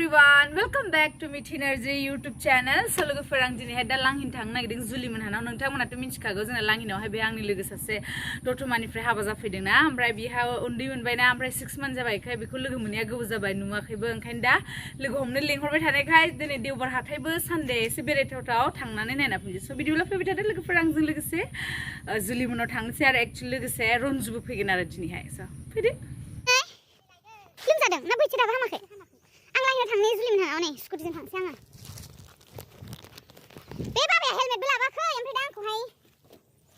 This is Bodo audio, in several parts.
everyone, welcome back to Mithi Narzary YouTube channel. So लोगोफोर आं दिनैहाय दा लांहिन थांनो नागिरदों जुलि मोनहानाव नोंथांमोनाथ' मिथिखागौ जोंना लांहिनावहाय बे आंनि लोगो सासे दतमानिफ्राय हाबा जाफैदोंना ओमफ्राय बिहा उन्दै मोनबायना ओमफ्राय 6 month जाबायखाय बेखौ लोगो मोननाया गोबाव जाबाय नुवाखैबो ओंखायनो दा लोगो हमनो लेंहरबाय थानायखाय दिनै देवबार हाथायबो सानडे एसे बेरायथावथाव थांनानै नायना फैनोसै स' बिदिब्ला फैबाय थादो लोगोफोर आंजों लोगोसे जुलि मोननाव थांनोसै आरो एक्चुअली लोगोसे रन्जुबो फैगोन आरो दिनैहाय स' फैदो लोमजादों ना बैसो दाबो हामाखै आं लायनो थांनि जुलि मोनहानाव नै स्कुटिजों थांसै आङो बे बाबाया हेलमेटबो लाबाखै ओमफ्राय दा आंखौहाय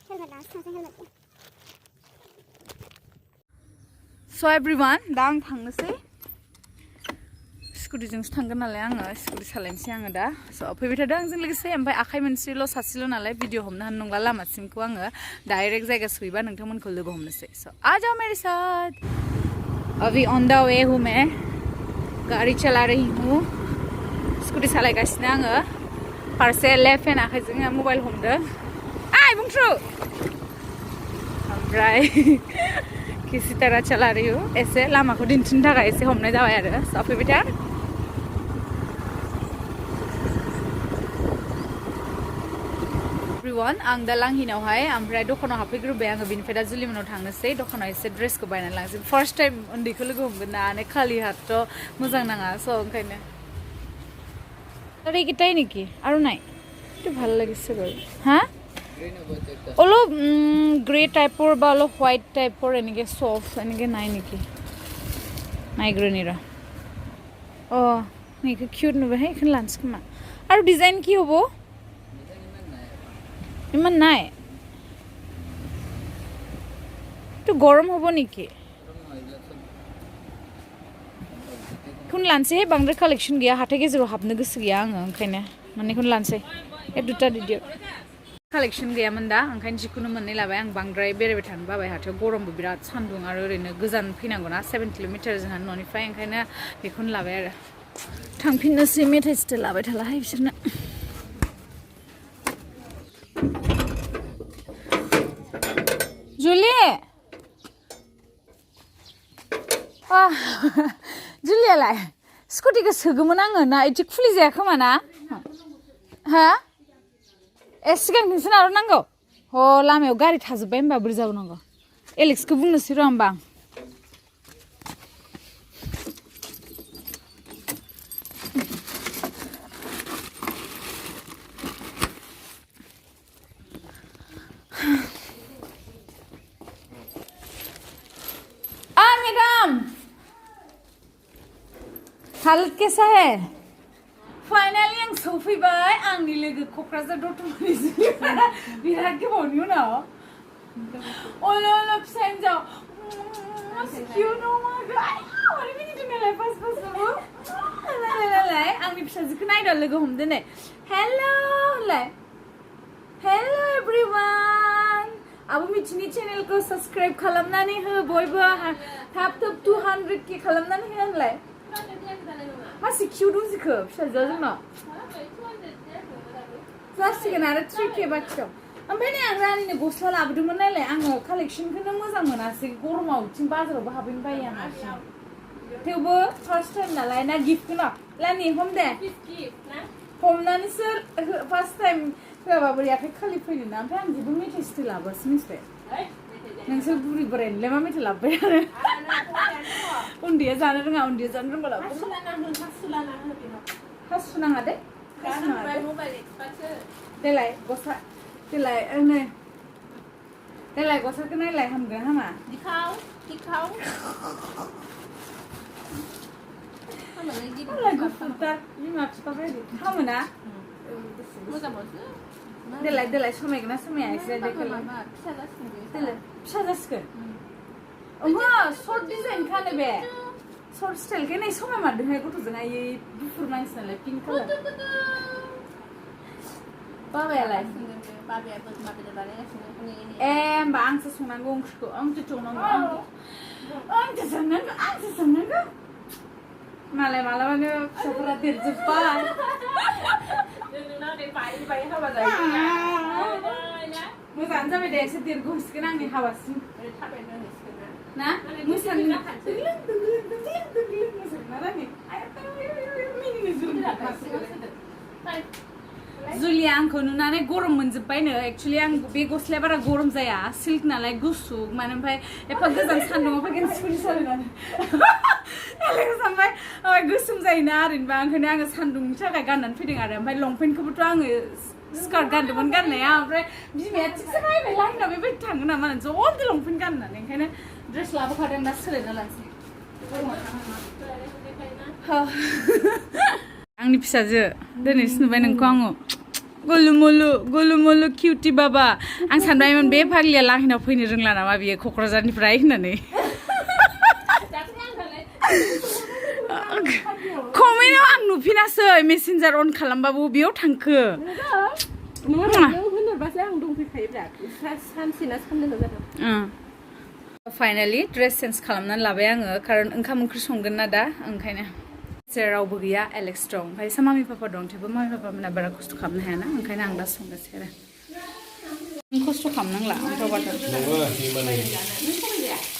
हेलमेट लानासो थांसै हेलमेट स' एभ्रिवान दा आं थांनोसै स्कुटिजोंसो थांगोन नालाय आङो स्कुटि सालायनोसै आङो दा स' फैबाय थादों आंजों लोगोसे ओमफ्राय आखाइ मोनसेल' सासेल' नालाय भिडिअ हमनो हानाय नंला लामासिमखौ आङो डाइरेक्ट जायगा सहैबा नोंथांमोनखौ लोगो हमनोसै स' आ जाओ मेरे साथ अभी ऑन द वे हूँ मैं गाड़ी चला रही हूँ स्कुटि सालायगासिनो आङो फारसे लेफ्ट हेन्ड आखाइजों मबाइल हमदों आइ बुंथ्रु ओमफ्राय किसी तरह चला रही हूँ ऐसे लामाखौ दिन्थिनो थाखाय एसे हमनाय जाबाय आरो स' फैबाय था आं दा लांहिनावहाय ओमफ्राय दखानाव हाबफैग्रोबाय आङो बिनिफ्राय दा जुलि मोननाव थांनोसै दखानाव एसे ड्रेसखौ बायनानै लांसै फार्स्ट टाइम उन्दैखौ लोगो हमगोन ना खालि हाथ' मोजां नाङा स' ओंखायनो আরে এটাই নাকি আর নাই একটু ভালো লাগিছে গো হ্যাঁ অলপ গ্রে টাইপৰ বা অলপ হোৱাইট টাইপৰ এনেকে সফট এনেকে নাই নেকি নাই গ্ৰেনিৰা অ নেকি কিউট নবে হে এখন লাঞ্চ কমা আৰু ডিজাইন কি হ'ব ইমান নাই একটু গরম হব নাকি এখন লাঞ্চে बांद्राय कालेक्शन गैया हाथाय गेजेराव हाबनो गोसो गैया आङो ओंखायनो मोननैखौनो लानसै ए दुटा दिदियो कालेक्शन गैयामोन दा ओंखायनो जिखुनु मोननै लाबाय आं बांद्राय बेरायबाय थानो बाबाय हाथायाव गरमबो बिराद सान्दुं आरो ओरैनो गोजान फैनांगौना 7 किल'मिटार जोंहा न'निफ्राय ओंखायनो बेखौनो लाबाय आरो थांफिननोसै मेथाइ स्टाइल लाबाय थालाहाय बिसोरनो जुलि जुलियालाय स्कुटिखौ सोगोमोन आङो ना इदि खुलि जाया खोमा ना हा ए सिगां नोंसोर आरो नांगौ ह लामायाव गारि थाजोब्बाय होनबा बोरै जाबावनांगौ एलेक्सखौ बुंनोसै र' होमबा मैडम हालत कैसा है फाइनली आं सफैबाय आंनि लोगो क'क्राझार दतमानि जुलिफोरा बिराद गोबावनि उनाव अलो अलो फिसा हिन्जाव किउट अ माय गॉड ओरै मिनिदों नालाय फार्स्ट नालाय आंनि फिसाजोखौ नायदो लोगो हमदो नै हेलौ होनलाय हेलौ एभ्रिवान आबो मिथिनि चेनेलखौ साबस्क्राइब खालामनानै हो बयबो थाब 200k खालामनानै हो होनलाय मासि किउट उजिखो फिसाजोआ जोंनाव जासिगोन आरो 3k बाखियाव ओमफ्राय नै आं रानिनो गस्ला लाबोदोंमोन नालाय आङो कालेक्शनखौनो मोजां मोनासै गरमाव बिथिं बाजारावबो हाबैनो बायो आं हारसिं थेवबो फार्स्ट टाइम नालाय ना गिफ्ट ना लानि हम दे हमनानैसो फार्स्ट टाइम होआबा बोरै आखाइ खालि फैनो ना ओमफ्राय आं जेबो मेथाइ सिथाइ लाबोआसै मिथिबाय नोंसोर बुरि बोरायनोलाय मा मेथाइ लाबोबाय आरो उन्दैया जानो रोङा उन्दैया जानो रोंबा लाबो हासु नाङा दे देलाय गस्ला देलाय नै देलाय गस्लाखौ नायलाय हामगोन हामा गुफुरथार बिमा बिफा बायदि हामोना देलाय देलाय समायगोन ना समाया एसे देखायलाय फिसा जासिगोन ओहो सर्ट डिजाइन खानो बे सर्ट स्टाइलखौ नै समायमारदोंहाय गथ'जों आयै गुफुर मानसि नालाय पिंक कालार बाबायालाय ए होमबा आंसो संनांगौ ओंख्रिखौ आंसो संनांगौ मालाय मालाबानो फिसाफोरा देरजोब्बाय मोजाङानो जाबाय दे एसे देरगौसिगोन आंनि हाबासिम ना मोसानो मोसागोन ना रानि जुलिया आंखौ नुनानै गरम मोनजोब्बायनो एक्चुअली आं बे गस्लाया बारा गरम जाया सिल्क नालाय गुसु माने ओमफ्राय एफा गोजान सान्दुङाव फैगोन सुरि सालायनानै सानबाय गोसोम जायोना ओरैनोबा ओंखायनो आङो सान्दुंनि थाखाय गाननानै फैदों आरो ओमफ्राय लंपेन्टखौबोथ' आङो स्कार्ट गानदोंमोन गाननाया ओमफ्राय बिमाया थिगसे नायबाय लाइनाव बेबायदि थाङो नामा जल्दि लंपेन्ट गाननानै ओंखायनो ड्रेस लाबोखादों दा सोलायना लानोसै आंनि फिसाजो दिनैसो नुबाय नोंखौ आङो गुलुमुलु किउटि बाबा आं सानबायमोन बे फाग्लिया लांहिनाव फैनो रोंला नामा बियो क'क्राझारनिफ्राय होननानै कमेन्टआव आं नुफिनासै मेसेन्जार अन खालामबाबो बेयाव थांखो फाइनालि ड्रेस चेन्ज खालामनानै लाबाय आङो खारन ओंखाम ओंख्रि संगोन ना दा ओंखायनो रावबो गैया एलेक्स दं ओमफ्राय मामि पापा दं थेवबो मामि पापा मोना बारा खस्थ' खालामनो हायाना ओंखायनो आं दा संगासै आरो खस्थ' खालामनांला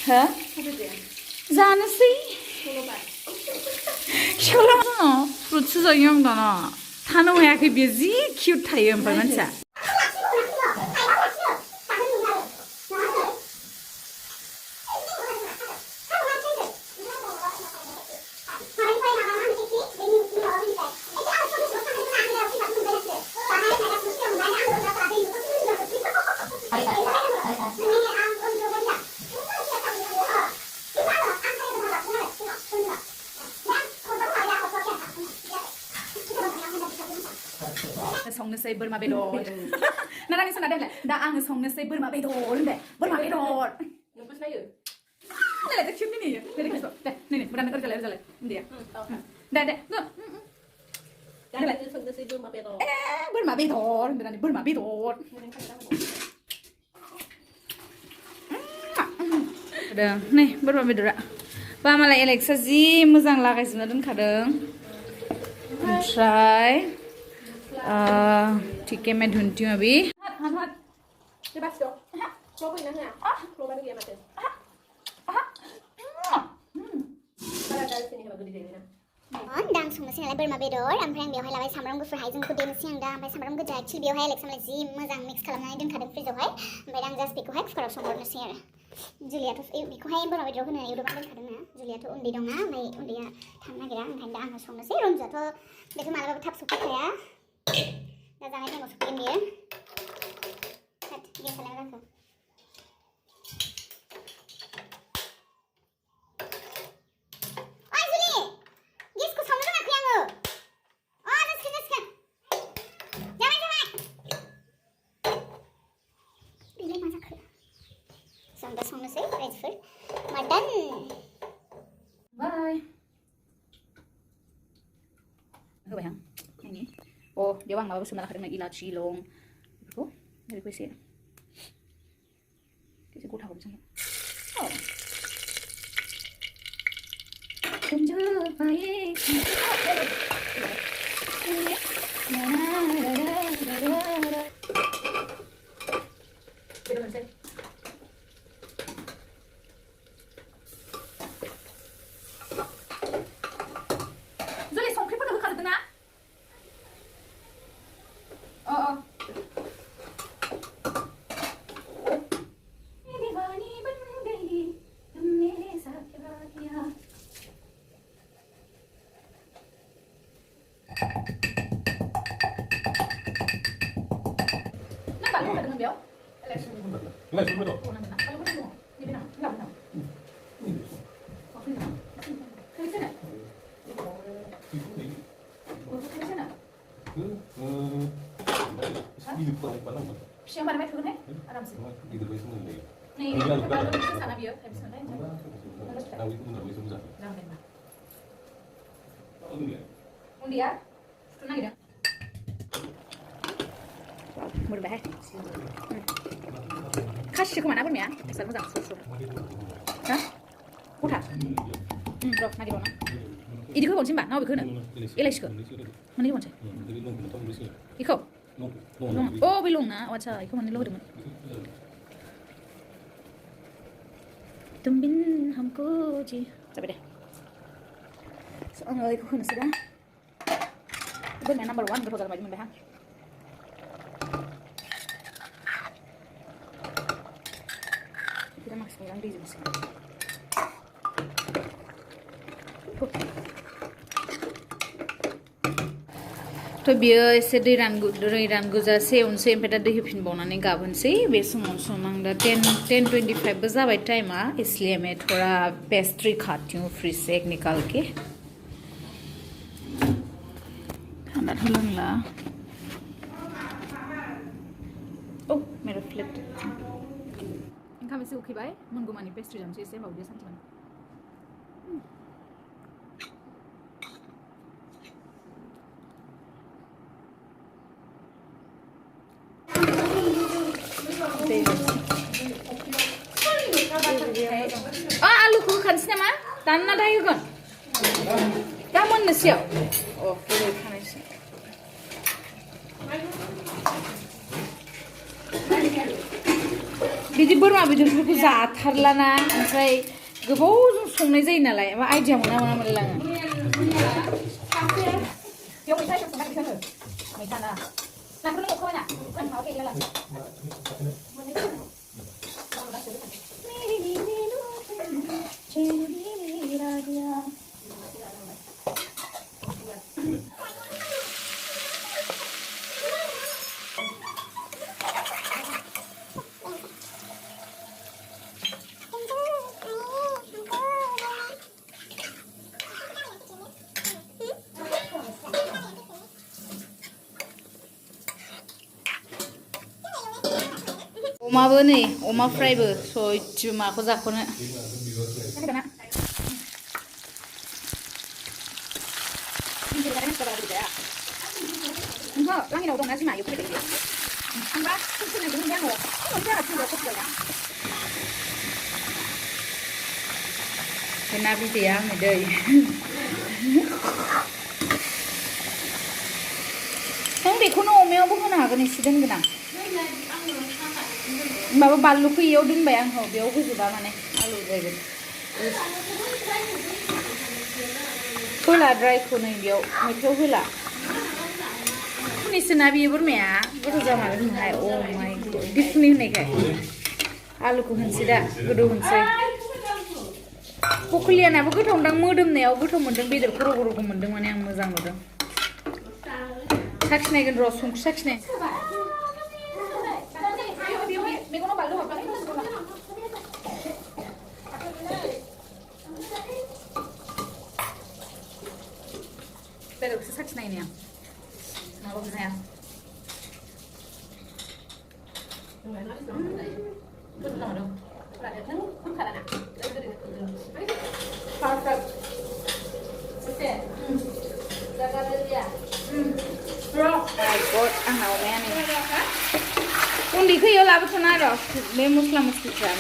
हो जानोसै फ्रुटसो जायो आं दाना थानो हायाखै बियो जि किउट थायो ओमफ्राय मानसिया संनोसै बोरमा बेदर नारानि सना दोनलाय दा आङो संनोसै बोरमा बेदर होनबाय बोरमा बेदर नोंबो नायो नालाय दा किउट मिनियो दे दे नै बुदान ओरजालाय उन्दैया दे दे संनोसै बोरमा बेदर बोरमा बेदर होनबाय बोरमा बेदर नै बोरमा बेदरा बा मालाय एलेक्सआ जि मोजां लागायजोबना दोनखादों ओमफ्राय ठीक है मैं ढूंढती हूँ अभी दां संनोसै नालाय बोरमा बेदर ओमफ्राय आं बेवहाय लाबाय सामब्राम गुफुर हाइजेंखौ देनोसै आं दा ओमफ्राय सामब्राम गोजा एक्चुअलि बेवहाय एलेक्सआलाय जि मोजां मिक्स खालामनानै दोनखादों फ्रिजावहाय ओमफ्राय आं जास्ट बेखौहाय कुकाराव संहरनोसै आरो जुलियाथ' बेखौहाय बोरमा बेदराव होनो एवदबनानै दोनखादों ना जुलियाथ' उन्दै दंना ओमफ्राय उन्दैया थांनो नागिरा ओंखायनो दा आङो संनोसै रनजुआथ' बेखौ मालाबाबो थाब सफैखाया दा जानाय टाइमाव सफैगोन बियो गेसालाय जाखो संनोसै राइसफोर मटन बाय होबाय आं नायनि बेयाव आं माबाबो सोमना लाखादोंमोन इलाचि लं बेफोरखौ एसे गथा हरनोसै Siang mana mai thune? Aram se. Nei, kalau bisa sana biar, habis sana. Undia? Tuna gida. Mudah bah. Kasih ke mana pun ya? Selalu jangan susu. Hah? Udah. Bro, nagi dona. Ini kau bonceng bah? Nau bikun? Elish kau? Mana ini bonceng? Ikau? Oh, belum na. Wacha, ikau mana lo demen? Tumbin hamko ji. Coba deh. Soalnya ikau kena sudah. बोरमाया नाम्बार 1 गोथाव जाबाय मोनबाय हां बिदिनो माखासे आं दैजोंसो थ' बियो एसे दै रानगुजासे एवनोसै ओमफ्राय दा दै होफिनबावनानै गाबहोनोसै बे समाव आं दा 10:25 बो जाबाय टाइमा इसलिए मैं थोड़ा पेस्ट्री खाती हूँ फ्रिज से एक निकाल के ठंडा तो लंगला ओह मेरा फ्लिप ओंखाम एसे उखैबाय मोनगौमानि पेस्ट्री जानोसै एसे बावदो सानसेमानि आलुखौ होखानोसै नामा दानना दाहाय होगोन दा मोननोसैयाव अ गोदै खानायसै बिदि बोरमा बेदरफोरखौ जाथारलाना ओमफ्राय गोबावजों संनाय जायो नालाय मा आइडिया मोना मोनलाङो मैथा ना नाखौ नों अखाबायना माबा गैला अमाबो नै अमा फ्रायबो सयथिबो माखौ जाख'नो लांगिनाव दंना जिमा इयाव फैदो होमबा सोरनाय गुबुन आङो मोनसे आरो थुंगाव खस्लाया ना बिदैया आंनो दै नों बेखौनो अमायावबो होनो हागोन एसे दोनगोन आं माबा बानलुखौ इयाव दोनबाय आं बेयाव होजोबा माने आलु जायगोन होला ड्रायखौ नै बेयाव मैथायाव होला फुनिसोना बेयो बोरमाया गोथाव जामारो होनहाय अ माय गड दिफुनि होननायखाय आलुखौ होनसै दा गोदौ होनसै पकलियानाबो गोथाव मोनदां मोदोमनायाव गोथाव मोनदों बेदरखौ रग' रग' मोनदों माने आं मोजां नुदों साखिनायगोन र' संख्रि साखिनाय बेदरखौसो साखिनायनि आं माबाबो जाया आंना अमाया नै उन्दैखौ इयाव लाबोथ'ना र' बे मस्ला मस्लिफ्रा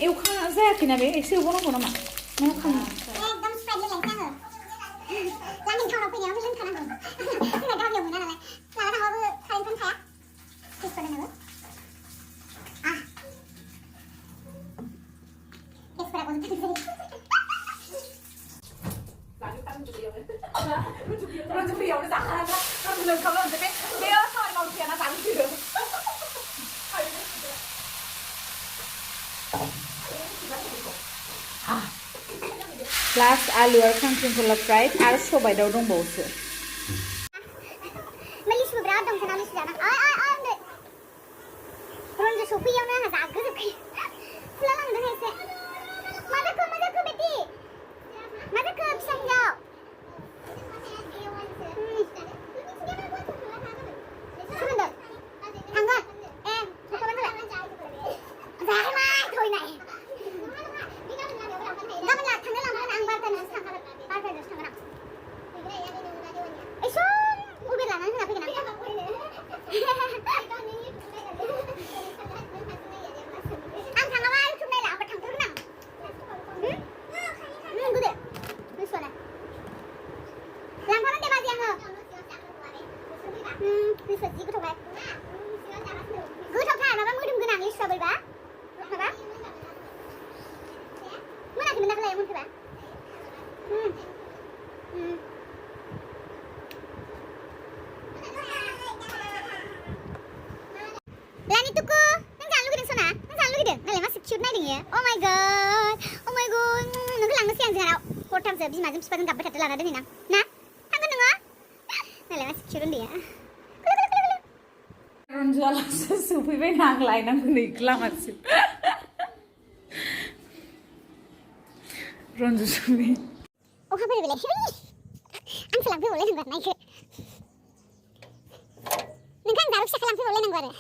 एवखां जायाखैना बे एसे एवबावनांगौ नामा मा खालामो एकदम स्प्राइड लायलायनोसै आङो लांगिन टाउनाव फैनायाव लोंखानांगौ जोंना गामियाव मोना नालाय लाना थांबाबो कारेन्टखौनो थाया टेस्ट खालामनांगौ टेस्टफोरा बजोबथारसै रन्जुफैयावनो जाखानांगौ रन्जुनो ओंखाम लांजोबबाय बेयाव खामानि मावथियाना जानोसै Last आलु आरो खांख्रिखला फ्राय आरो सबाय दाउ दंबावोसो लिसुबो बिराद दं जोंना लिसु जाना उन्दै रन्जु सफैयावनो आंहा जागोजोबखायो फुला लांदों एसे मा जाखो बेटि मा जाखो फिसा हिन्जाव सोमोन्दो थांगोन जि गोथावहाय गोथावथार माबा मोदोम गोनां लिसुआ बोरैबा माबा मोनाखैमोन दाखालै मोनखोबा लानि तुकु नों जानो लुगैदों सना नों जानो लुगैदों नालाय मा किउट नायदों इयो अ माय गड नोंखौ लांनोसै आं जोंहानाव हरथामसो बिमाजों बिफाजों गाबबाय थादो लाना दोनहैनां ना थांगोन नोङो नालाय मा किउट उन्दैया रन्जुआलासो सफैबाय ना आं लायनांगौ नै लामासिम रन्जु सफै अखा बोरै बेलाय आंसो लांफैबावलायनांगौ आरो नायखो नोंखौ आं दारु फिसा खालामफैबावलायनांगौ आरो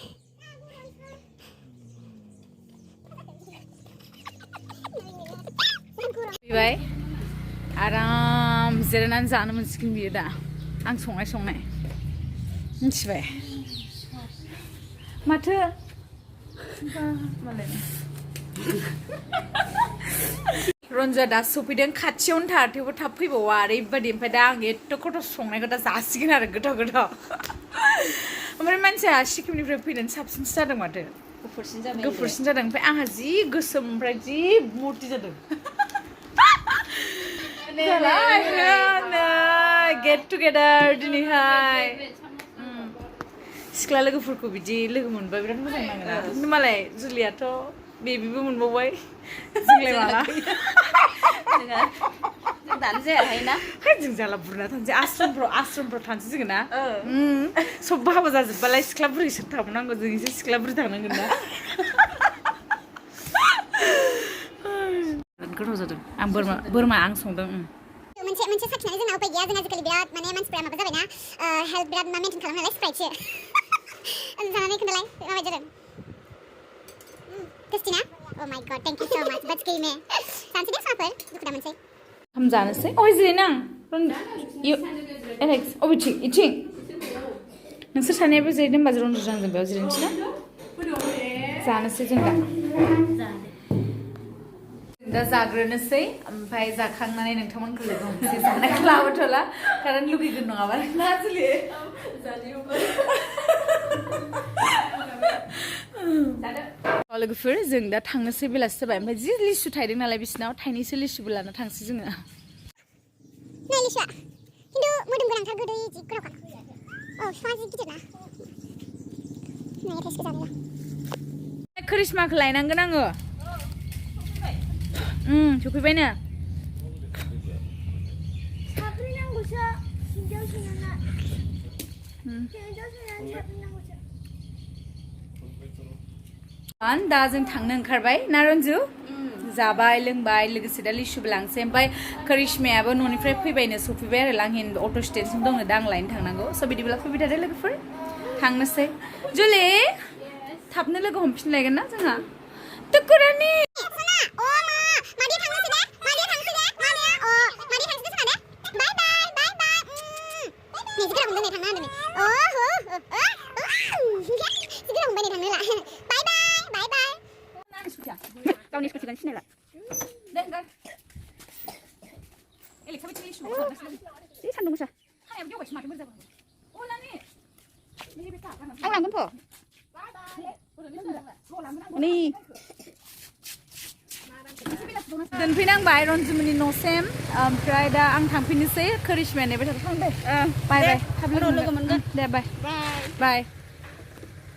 फैबाय आराम जिरायनानै जानो मोनसिगोन बियो दा आं संनाय मिथिबाय माथो रन्जुआ दा सफैदों खाथियावनो थार थेवबो थाब फैबावा ओरैबायदि ओमफ्राय दा आं एथ' खथ' संनायखौ दा जासिगोन आरो गोथाव ओमफ्राय मानसिया सिक्किमनिफ्राय फैनानै साबसिनसो जादों माथो गुफुरसिन जादों ओमफ्राय आंहा जि गोसोम ओमफ्राय जि मुर्ति जादों गेट टुगेदार दिनैहाय सिख्ला लोगोफोरखौ बिदि लोगो मोनबा बिराद मोजां नाङोना खिन्थु मालाय जुलियाथ' बेबिबो मोनबावबाय जोंलाय माला जों दानो जायाहाय ना जों जाला बुरना थांसै आश्रमफ्राव थांसै जोङो ना सबबो हाबा जाजोबबालाय सिख्ला बुरैसो थांनांगौ जों एसे सिख्ला बुरै थांनांगोन ना गोथाव जादों आं बोरमा आं संदों मोनसे साखिनानै जोंना उपाय गैया जों आजिखालि बिराद माने मानसिफोरा माबा जाबायना हेल्थ बिराद मेनटेन खालामो नालाय स्प्राइटसो जानानै खोन्थालाय माबायदि जादों टेस्टि ना अ माय गड थेंक यू सो माच बच गई मैं जानसै दे साफोर दुखु दा मोनसै हम जानोसै ओइ जिरायनां एलेक्स अबेथिं इथिं नोंसोर सानैयाबो जिरायदों होनबा रन्जुजों आंजों बेयाव जिरायनोसै ना जानोसै जों दा जाग्रोनोसै ओमफ्राय जाखांनानै नोंथांमोनखौ लोगो हमसै जानायखौ लाबोथ'ला खारन लुगैगोन नङाबा ना जुलि लोगोफोर जों दा थांनोसै बेलासि जाबाय ओमफ्राय जि लिसु थायदों नालाय बिसिनाव थाइनैसो लिसुबो लाना थांसै जोङो नाय लिसुआ खिन्थु मोदोम गोनांथार गोदै जि गोथावखा औ बिफाङा जि गिदिर ना नाय टेस्ट जानो करिश्माखौ लायनांगोन आङो सफैबायनो साफ्रिनांगौसो सिंगाव सोनानै दा जों थांनो ओंखारबाय ना रन्जु जाबाय लोंबाय लोगोसे दा लिसुबो लांसै ओमफ्राय करिश्मायाबो न'निफ्राय फैबायनो सफैबाय आरो लांहिन अट' स्टेशन दङ दा आं लायनो थांनांगौ स' बिदिब्ला फैबाय थादो लोगोफोर थांनोसै जुलि थाबनो लोगो हमफिनलायगोन ना जोंहा तुकुरानि गावनि स्कुटिखौनो सिनायला सान्दुं गोसा आं लांगोनथ' दोनफैनांबाय रन्जुमोननि न'सिम ओमफ्राय दा आं थांफिननोसै करिश्माया नेबाय थादों बाय बाय थाब लोगो मोनगोन दे बाय बाय